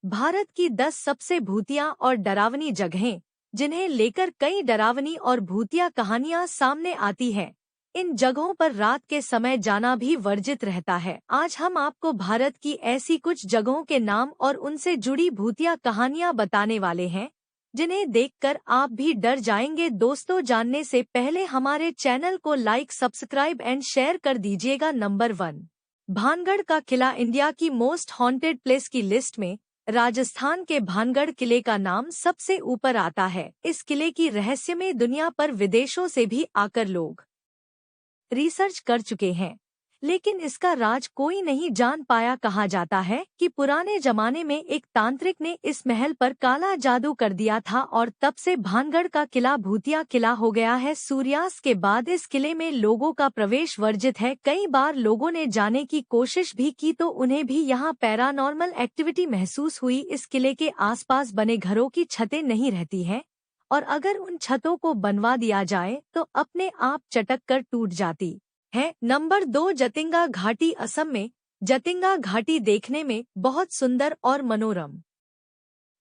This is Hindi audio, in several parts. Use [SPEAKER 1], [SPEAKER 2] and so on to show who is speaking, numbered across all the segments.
[SPEAKER 1] भारत की 10 सबसे भूतिया और डरावनी जगहें, जिन्हें लेकर कई डरावनी और भूतिया कहानियां सामने आती हैं। इन जगहों पर रात के समय जाना भी वर्जित रहता है। आज हम आपको भारत की ऐसी कुछ जगहों के नाम और उनसे जुड़ी भूतिया कहानियां बताने वाले हैं, जिन्हें देखकर आप भी डर जाएंगे। दोस्तों, जानने से पहले हमारे चैनल को लाइक, सब्सक्राइब एंड शेयर कर दीजिएगा। नंबर 1, भानगढ़ का किला। इंडिया की मोस्ट हॉन्टेड प्लेस की लिस्ट में राजस्थान के भानगढ़ किले का नाम सबसे ऊपर आता है। इस किले की रहस्यमय दुनिया पर विदेशों से भी आकर लोग रिसर्च कर चुके हैं, लेकिन इसका राज कोई नहीं जान पाया। कहा जाता है कि पुराने जमाने में एक तांत्रिक ने इस महल पर काला जादू कर दिया था और तब से भानगढ़ का किला भूतिया किला हो गया है। सूर्यास्त के बाद इस किले में लोगों का प्रवेश वर्जित है। कई बार लोगों ने जाने की कोशिश भी की तो उन्हें भी यहाँ पैरानॉर्मल एक्टिविटी महसूस हुई। इस किले के आसपास बने घरों की छतें नहीं रहती हैं, और अगर उन छतों को बनवा दिया जाए तो अपने आप चटक कर टूट जाती है। नंबर 2, जतिंगा घाटी। असम में जतिंगा घाटी देखने में बहुत सुंदर और मनोरम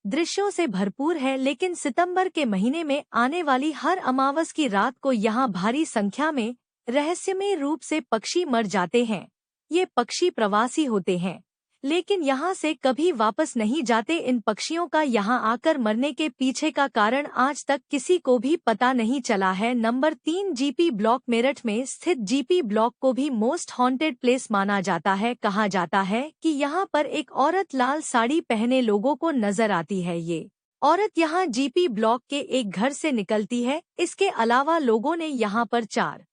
[SPEAKER 1] दृश्यों से भरपूर है, लेकिन सितंबर के महीने में आने वाली हर अमावस की रात को यहाँ भारी संख्या में रहस्यमय रूप से पक्षी मर जाते हैं। ये पक्षी प्रवासी होते हैं, लेकिन यहाँ से कभी वापस नहीं जाते। इन पक्षियों का यहाँ आकर मरने के पीछे का कारण आज तक किसी को भी पता नहीं चला है। Number 3, GP block. मेरठ में स्थित जीपी ब्लॉक को भी मोस्ट हॉन्टेड प्लेस माना जाता है। कहा जाता है कि यहाँ पर एक औरत लाल साड़ी पहने लोगों को नजर आती है। ये औरत यहाँ जीपी ब्लॉक के एक घर से निकलती है। इसके अलावा लोगों ने यहाँ पर 4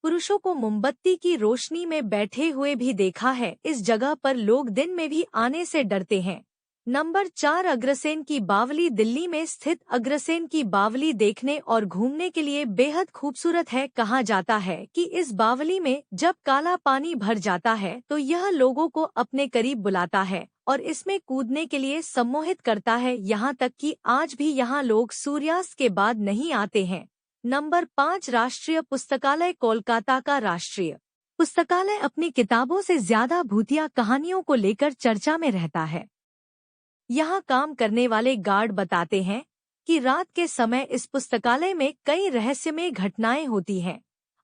[SPEAKER 1] पुरुषों को मोमबत्ती की रोशनी में बैठे हुए भी देखा है। इस जगह पर लोग दिन में भी आने से डरते हैं। नंबर 4, अग्रसेन की बावली। दिल्ली में स्थित अग्रसेन की बावली देखने और घूमने के लिए बेहद खूबसूरत है। कहा जाता है कि इस बावली में जब काला पानी भर जाता है तो यह लोगों को अपने करीब बुलाता है और इसमें कूदने के लिए सम्मोहित करता है। यहाँ तक कि आज भी यहाँ लोग सूर्यास्त के बाद नहीं आते हैं। नंबर 5, राष्ट्रीय पुस्तकालय। कोलकाता का राष्ट्रीय पुस्तकालय अपनी किताबों से ज्यादा भूतिया कहानियों को लेकर चर्चा में रहता है। यहाँ काम करने वाले गार्ड बताते हैं कि रात के समय इस पुस्तकालय में कई रहस्यमय घटनाएं होती हैं,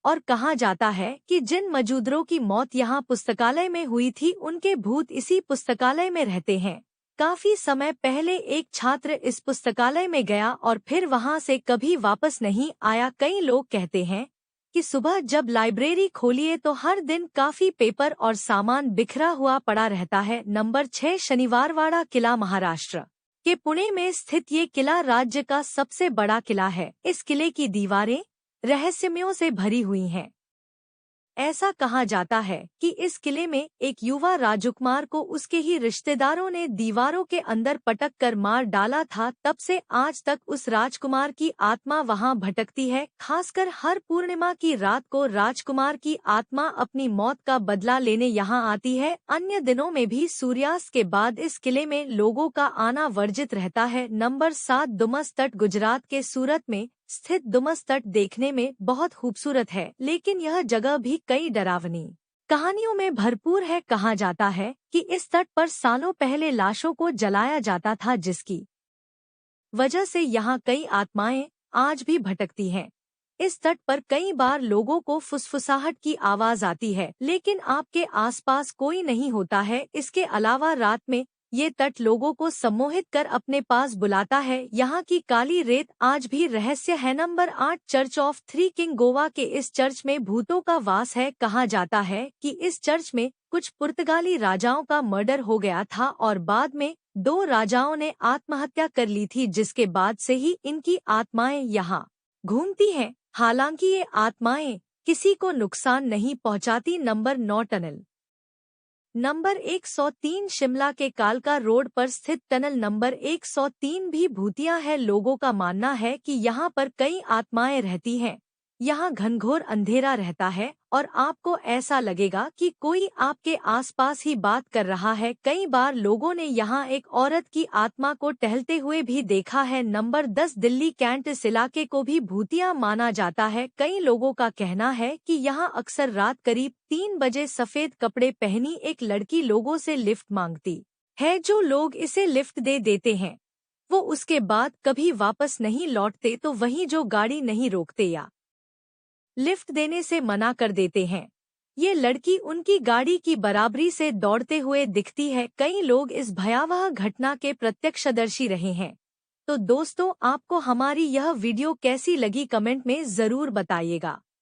[SPEAKER 1] और कहा जाता है कि जिन मौजूदरों की मौत यहाँ पुस्तकालय में हुई थी उनके भूत इसी पुस्तकालय में रहते हैं। काफी समय पहले एक छात्र इस पुस्तकालय में गया और फिर वहां से कभी वापस नहीं आया। कई लोग कहते हैं कि सुबह जब लाइब्रेरी खोलिए तो हर दिन काफी पेपर और सामान बिखरा हुआ पड़ा रहता है। नंबर 6, शनिवारवाड़ा किला। महाराष्ट्र के पुणे में स्थित ये किला राज्य का सबसे बड़ा किला है। इस किले की दीवारें रहस्यमयों से भरी हुई हैं। ऐसा कहा जाता है कि इस किले में एक युवा राजकुमार को उसके ही रिश्तेदारों ने दीवारों के अंदर पटक कर मार डाला था। तब से आज तक उस राजकुमार की आत्मा वहां भटकती है। खासकर हर पूर्णिमा की रात को राजकुमार की आत्मा अपनी मौत का बदला लेने यहाँ आती है। अन्य दिनों में भी सूर्यास्त के बाद इस किले में लोगों का आना वर्जित रहता है। नंबर 7, दुमस तट। गुजरात के सूरत में स्थित दुमस तट देखने में बहुत खूबसूरत है, लेकिन यह जगह भी कई डरावनी कहानियों में भरपूर है। कहा जाता है कि इस तट पर सालों पहले लाशों को जलाया जाता था, जिसकी वजह से यहाँ कई आत्माएं आज भी भटकती हैं। इस तट पर कई बार लोगों को फुसफुसाहट की आवाज आती है, लेकिन आपके आसपास कोई नहीं होता है। इसके अलावा रात में ये तट लोगों को सम्मोहित कर अपने पास बुलाता है। यहाँ की काली रेत आज भी रहस्य है। Number 8, church of three king. Goa के इस चर्च में भूतों का वास है। कहा जाता है कि इस चर्च में कुछ पुर्तगाली राजाओं का मर्डर हो गया था और बाद में 2 राजाओं ने आत्महत्या कर ली थी, जिसके बाद से ही इनकी आत्माएं यहाँ घूमती हैं। हालांकि ये आत्माएं किसी को नुकसान नहीं पहुँचाती। Number 9, tunnel. नंबर 103, शिमला के कालका रोड पर स्थित टनल नंबर 103 भी भूतिया है। लोगों का मानना है कि यहाँ पर कई आत्माएं रहती हैं। यहाँ घनघोर अंधेरा रहता है और आपको ऐसा लगेगा कि कोई आपके आसपास ही बात कर रहा है। कई बार लोगों ने यहाँ एक औरत की आत्मा को टहलते हुए भी देखा है। Number 10, Delhi cantt. इस इलाके को भी भूतिया माना जाता है। कई लोगों का कहना है कि यहाँ अक्सर रात करीब 3 बजे सफेद कपड़े पहनी एक लड़की लोगों से लिफ्ट मांगती है जो लोग इसे लिफ्ट दे देते हैं वो उसके बाद कभी वापस नहीं लौटते, तो वहीं जो गाड़ी नहीं रोकते या लिफ्ट देने से मना कर देते हैं। ये लड़की उनकी गाड़ी की बराबरी से दौड़ते हुए दिखती है। कई लोग इस भयावह घटना के प्रत्यक्षदर्शी रहे हैं। तो दोस्तों, आपको हमारी यह वीडियो कैसी लगी कमेंट में जरूर बताइएगा।